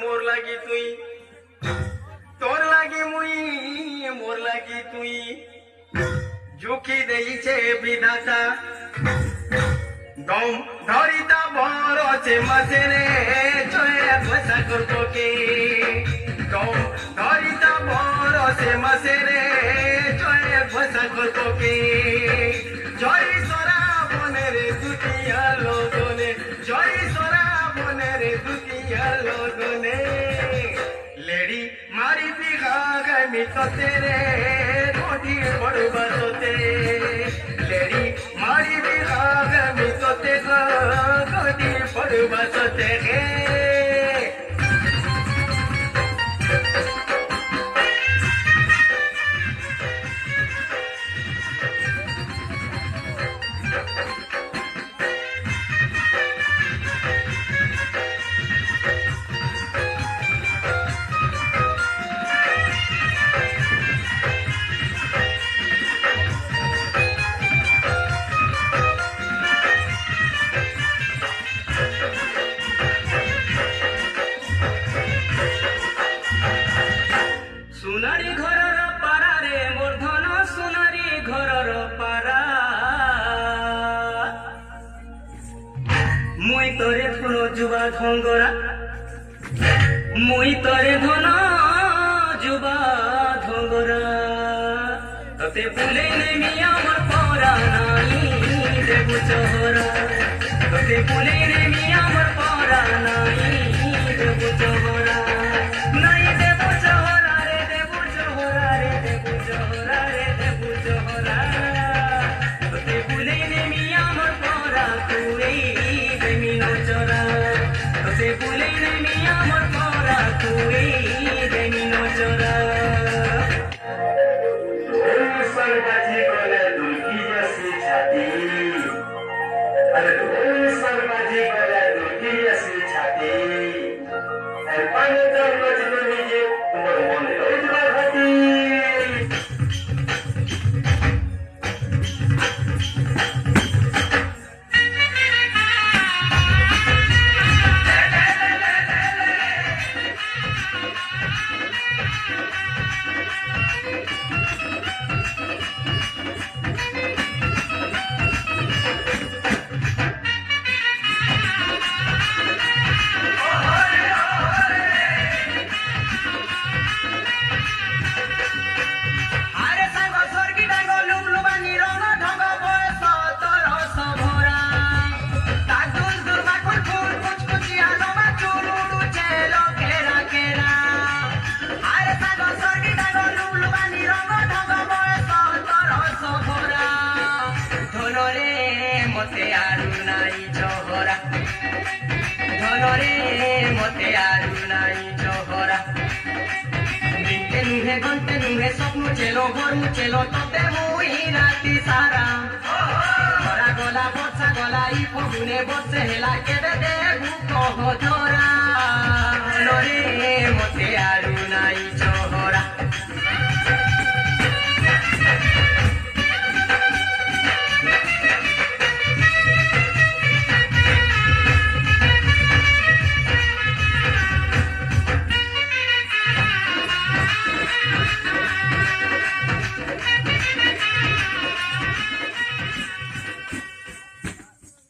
মোর লাগি তুই তোর লাগি মুই মোর লাগি তুই ঝুঁকি দেইছে বিধাতা দম ধরিতা বড় আছে মাসে রে চয়ে পয়সা করবো কে দম ধরিতা বড় আছে মাসে রে চয়ে পয়সা করবো কে জয় সরা বনের দুটিয়া লগনে জয় সরা বনের দুটিয়া লগনে লেডি মারি বিঘা গামি তোতে রে কোটি বড় বাসতে লেডি মারি বিঘা গামি তোতে কোটি বড় বাসতে হে সোনারি ঘরর পারা রে মোর ধন সোনারি ঘরর পারা মুই তোরে ধন যুবা ধঙ্গরা মুই তোরে ধন যুবা ধঙ্গরা তোতে ভুলে নেমি আমার পরা নাই দেবু চহরা তোতে ভুলে নেমি আমার পরা নাই দেবু চহরা নাই দেবু চহরা দেবু চহরা রে দেবু চহরা তোতে ভুলে নেমি আমার পরা তুই দেমি নজরা তোতে ভুলে নেমি আমার পরা তুই দেমি নজরা सरबाजी कोला दुलकी जैसी छाती अरे सरबाजी कोला दुलकी जैसी छाती पानी तर बजने नीचे तुम्हारे मन रोज बाती মতে আরু নাই চহরা ধনরে মতে আরু নাই চহরা মিনতে নুহে গন্তে নুহে স্বপ্ন চেলো ঘরু চেলো তোতে মুই রাতি সারা ধরা গলা বর্ষা গলা ই ফগুনে বসে হেলা কেবে দেবু কহ ধরা ধনরে মতে আরু নাই